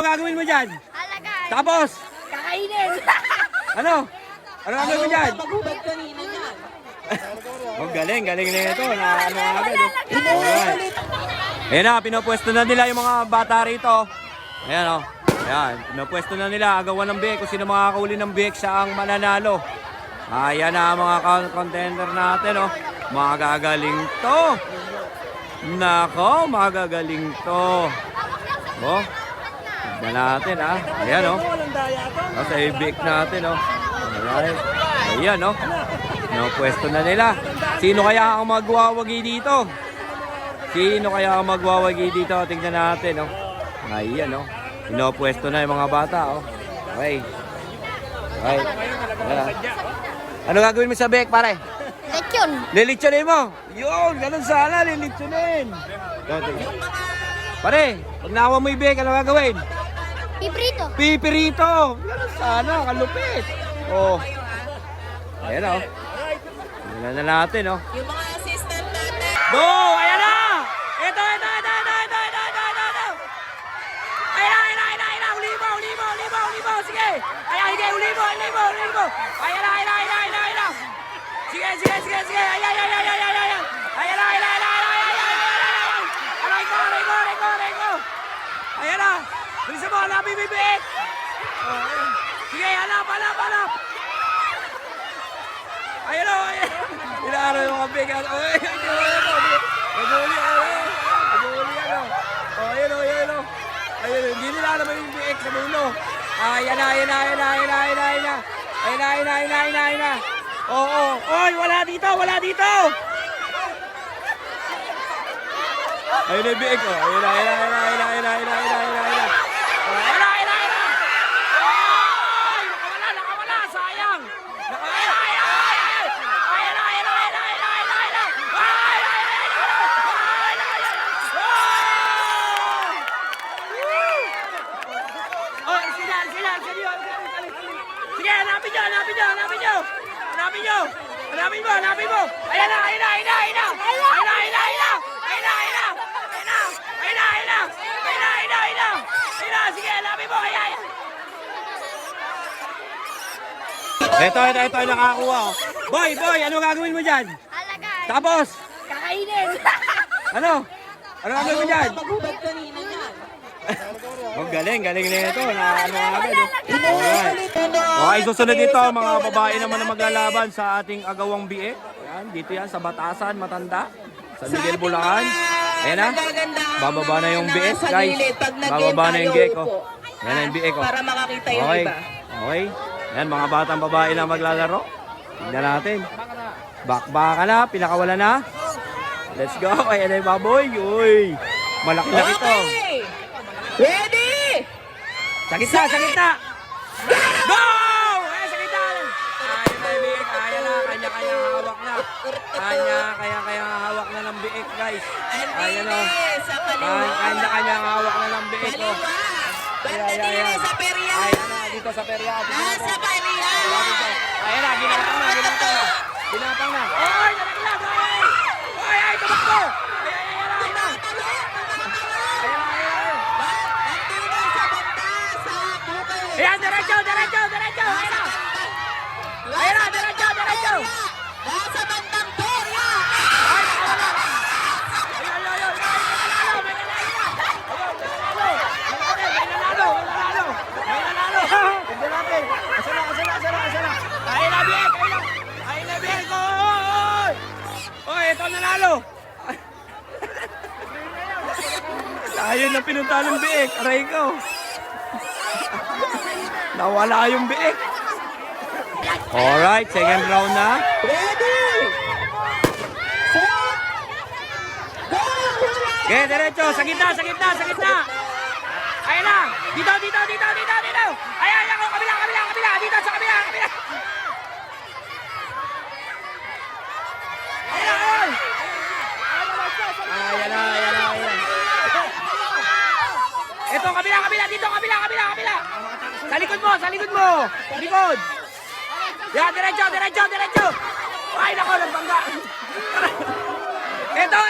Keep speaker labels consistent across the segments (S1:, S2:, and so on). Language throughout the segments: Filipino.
S1: Ano gagawin mo dyan?
S2: Alagaan.
S1: Tapos,
S2: Kakainin.
S1: ano? Ano gagawin mo dyan?
S3: Maghubad kanina niyan.
S1: Oh, galing na ito. Na, ano agad, oh. Alright. Ayan na, pinapwesto na nila yung mga bata rito. Ayan, oh. Ayan, pinapwesto na nila. Agawan ng biik. Kung sino makakauli ng biik, siya ang mananalo. Ayan na mga contender natin, oh. Magagaling to. Nako, magagaling to. Oh. Tignan natin, ah. Ayan, oh. Sa biik natin, oh. Alright. Ayan, oh. Pinapwesto na nila. Sino kaya ang magwawagi dito? Sino kaya ang magwawagi dito? Tingnan natin, oh. Ayan, oh. Pinapwesto na yung mga bata, oh. Okay. Okay. Ayan. Ano gagawin mo sa bek, pare?
S2: Lechon.
S1: Lilitsunin mo. Yun, ganun sana, lilitsunin. Pare, pag nawa mo yung bek, ano gagawin?
S2: Piprito.
S1: Pipirito. Ganun sana, kalupit. Oh. Ayan, oh. Tingnan na natin, oh.
S3: Yung mga assistant natin.
S1: Go! Ayan na! Ito! Ayan na! Ulibo! Sige! Ayan, sige! Ulibo! Ayan na! Sige! Ayan! Aray ko! Ayan na! Bilisan mo! Hanapin mo yung biik! Sige! Hanap! Ayan o! Inaaraw yung mga biik! Nag-uli ano? Ayan o! Hindi nila naman yung biik sa mulo. Ayan na! Oo! Oy! Wala dito! Ayun na yung biik o! Ayun na! Nakawala! Sayang! Sige, hanapin mo! Ayan na! Sige, hanapin mo! Ayan! Ito, nakakuha, oh. Boy, ano gagawin mo dyan?
S2: Alagaan.
S1: Tapos,
S2: Kakainin.
S1: ano? Ano gagawin mo dyan?
S3: Maghubad kanina niyan.
S1: Oh, galing na ito. Na, ano agad, oh. Alright. Okay, susunod dito, mga babae naman na maglalaban sa ating agawang biik. Yan, dito yan, sa Batasan, Matanda. Sa Miguel, Bulacan. Ayan na. Bababa na yung biik, guys. Bababa na yung biik, oh. Yan na yung biik, oh.
S3: Para makakita yung
S1: Okay.
S3: iba.
S1: Okay. Yan, mga batang babae na maglalaro. Tignan natin. Bakbaka na, pinakawala na. Let's go. Ayan na yung baboy. Uy. Malaki-laki to.
S3: Okay! Ready!
S1: Sa gitna! Go! Eh, sa gitna! Ayan na yung biik. Ayan na. Kanya-kanya hawak na. Kanya-kaya hawak na ng biik, guys. Ayan o.
S3: Sa kaliwa.
S1: Kanya-kanya hawak na ng biik, oh.
S3: Pagdating sa perya.
S1: Ayan na, dito sa perya.
S3: Sa perya.
S1: Ayan na, ginapang na. Oy, nalaglag! Oy, tumakbo! Ayan na. Ayan, diretso! Ayan na, diretso!
S3: Nasa bandang perya.
S1: Ay, nakawala! Ayun! May nanalo! Tignan natin! Asa na? Ayun na, biik! Oy, ito nanalo! Ayun na pinunta ng biik! Aray ko! Nawala yung biik! Alright, second round na.
S3: Ready! Set! Go!
S1: Okay, diretso. Sa gitna. Ayan na. Dito. Ayan, kabila. Dito sa kabila. Ayan na. Ito, kabila. Dito, kabila. Sa likod mo. Likod. Yan, diretso. Ay, nako, nagbangga. Ito.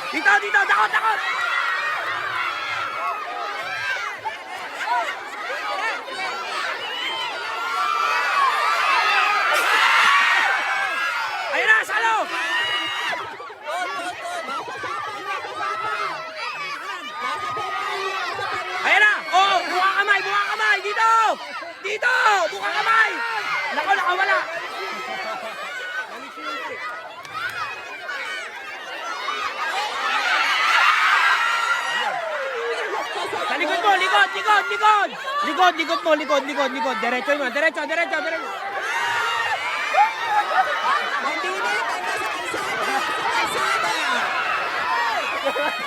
S1: Dito, takot. likod, likod, likod. Likod, likod mo, likod, likod, likod. Diretso mo, diretso, diretso, diretso.
S3: Bandini, banda sa kalsada. Sa kalsada.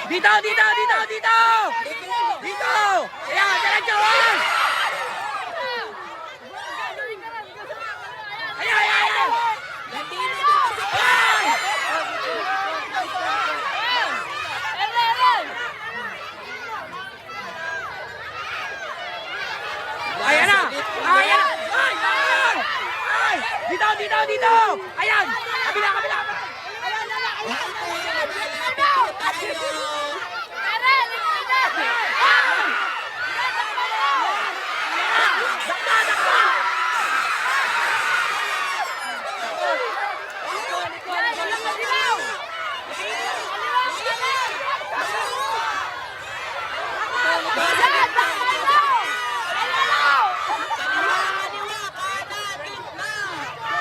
S1: Dito, dito, dito, dito. Dito. Ayan, diretso. Ayan, ayan, ayan.
S3: Bandini, banda sa
S1: Ayan na! Ayan na! Ay! Ay! Ay! Dito! Dito! Dito! Ayan! Kabila! Kabila!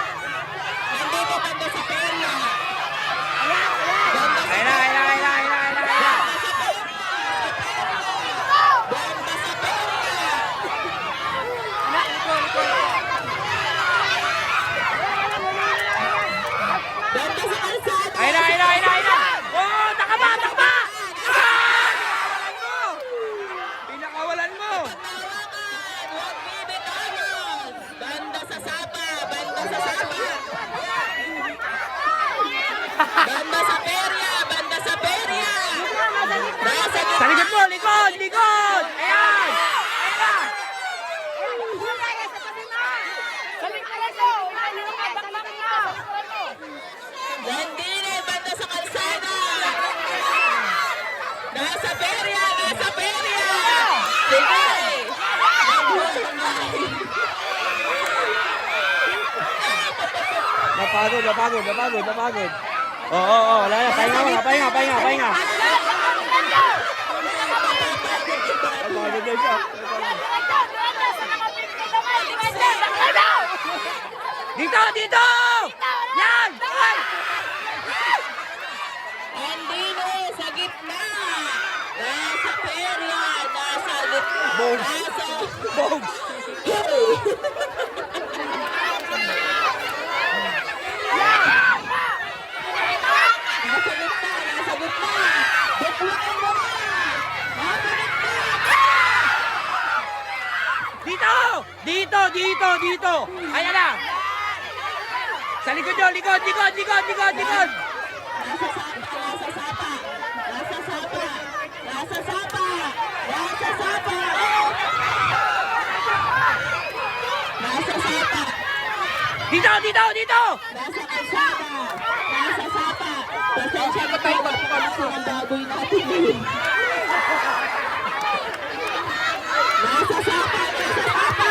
S3: Nandito banda sa perya.
S1: Ayan na! Ayan na! Ayan na! Ayan na! Ayan na!
S3: Banda sa perya. Banda sa kalsada.
S1: Ayan na! Ayan na! Ayan na! Ayan na! Oh! Takaba! Takaba! Pinakawalan mo!
S3: Huwag bibitawan. Banda sa sapa. Banda sa sapa. Banda sa perya. Banda sa perya. Nasa
S1: Sa likod mo! Likod! Likod! Ayan! Ayan na!
S3: Bandini, banda sa kalsada. Nasa perya. Nasa perya. Sige.
S1: Napagod, napagod, napagod, napagod. Oo, oo, oo, wala na. Pahinga mo, pahinga, pahinga, pahinga. Napagod na siya. Dito, dito! Yan! Yan!
S3: Bandini, sa gitna. Nasa perya. Nasa gitna.
S1: Bones.
S3: Nasa...
S1: Bones!
S3: Nasa gitna. Nasa gitna. Buklaan mo na. Nasa gitna.
S1: Dito! Dito, dito, dito! Ayan na! Sa likod nyo, likod, likod, likod, likod, likod!
S3: Nasa sapa. Nasa sapa. Nasa sapa. Nasa sapa. Nasa sapa. Nasa sapa.
S1: Dito, dito, dito!
S3: Nasa kalsada. Nasa sapa. Pasensya na tayo. Magpapalusin ang baboy natin eh. Nasa sapa. Nasa sapa.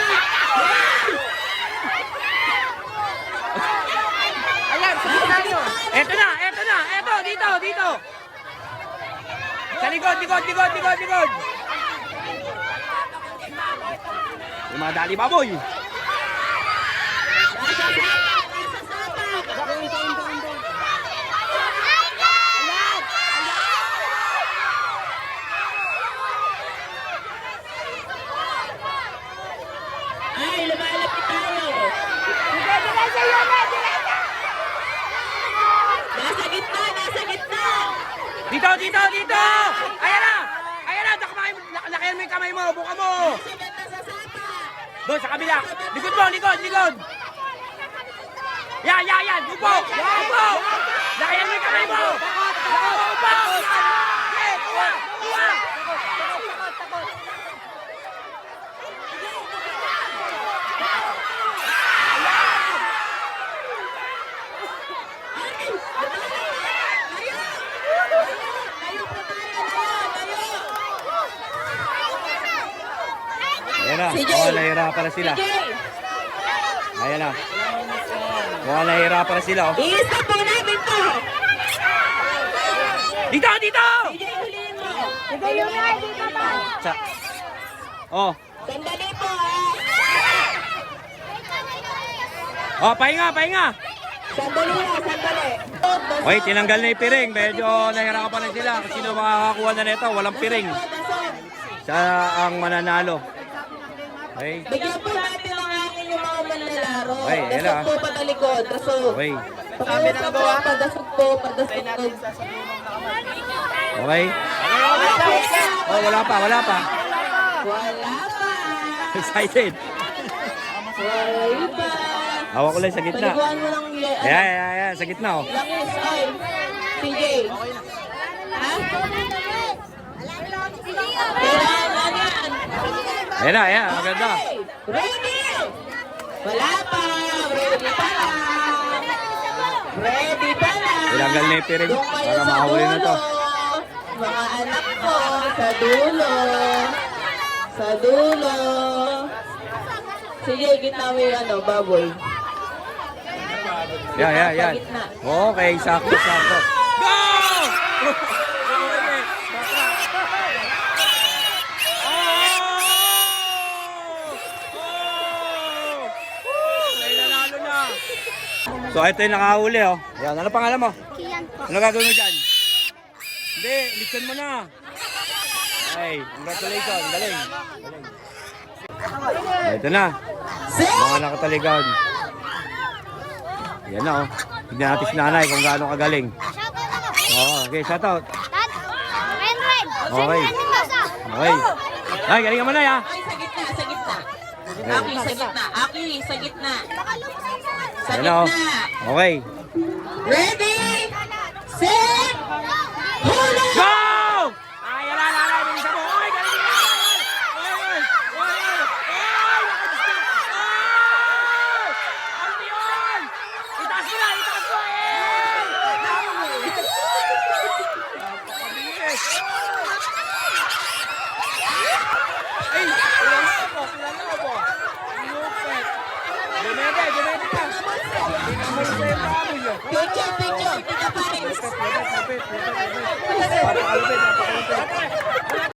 S1: Ayan, sa gitna nyo! Eto na, eto na, eto, dito, dito! Sa likod, likod, likod, likod, likod! Yung mga dali baboy!
S3: Nasa sapa. Ay, lumalapit tayo. Nasa gitna, nasa gitna.
S1: Dito, dito, dito! Ayan na! Ayan na! Lakayan mo yung kamay mo! Buka mo!
S3: Nasa gitna sa sapa.
S1: Doon, sa kabila! Likod mo! Likod! Likod! Yan! Yan! Yan! Upo! Upo! Lakayan mo yung kamay mo! Upo! Okay! Kuha! Kuha! Ayan na! Oh, nahihirapan na sila!
S3: Sige.
S1: Ayan na! Mukhang nahihirapan na sila, oh!
S3: I-stop po namin to.
S1: Dito! Dito!
S3: Sige, huliin mo.
S1: Sa... Oh!
S3: Sandali po
S1: Oh, pahinga! Pahinga!
S3: Sandali na, sandali.
S1: Oy, tinanggal na yung piring. Medyo nahihirapan na sila. Kung sino makakakuha na nito, walang piring.
S3: Basod.
S1: siya ang mananalo. Okay.
S3: Bigyan po natin ng hangin yung mga manlalaro.
S1: Okay, yan
S3: Dasog
S1: ah.
S3: po patalikod. Dasog.
S1: Okay.
S3: Pakiusap po, padasog po, padasog.
S1: Okay. Oh, wala pa.
S3: Wala pa.
S1: Excited.
S3: Wala pa.
S1: Hawak ko lang sa gitna.
S3: Paliguan mo lang yung...
S1: Ayan, sa gitna oh.
S3: Langis, ay. CJ. Ha? Kailangan yan.
S1: Ayan, maganda.
S3: Ready! Wala pa. Ready pa lang. Ready pa lang.
S1: Ilanggal na yung piring
S3: Doon kayo
S1: para
S3: sa
S1: makahuli na to.
S3: dulo. Mga anak ko, sa dulo. Sa dulo. Sige, gitna mo yung ano, baboy.
S1: Yan.
S3: Gitna.
S1: Okay, sakto. Go! So ito yung nakahuli oh. Yan, ano pangalan mo?
S2: Kian po.
S1: Ano gagawin mo dyan? Hindi, listen mo na. Hey, congratulations, galing. Ito na, mga nakataligan. Yan na oh. Tignan natin si nanay kung gaano kagaling.
S2: Shoutout ako.
S1: Oo, okay, shout out.
S2: Dad, Renren.
S1: Okay.
S2: Renren Mendoza.
S1: Okay. Ay, galing naman na ya.
S3: Ay, sa gitna, sa gitna. Aki, sa gitna. Aki, sa gitna. Sa
S1: Yan na oh.
S3: gitna.
S1: Okay.
S3: Ready, set, hula!
S1: Go! Ay, ala, bilisan mo. Ay, galing na. Ay! Nakadistin. Ay! Ang tiyon! Itaas mo! Napakabilis. Ay, kilala ko. Lupet. Dumede ka. Hindi naman sa yung baboy yun.
S3: Picture, picture. Kita pa rin.
S1: Lupet. Napakalupit.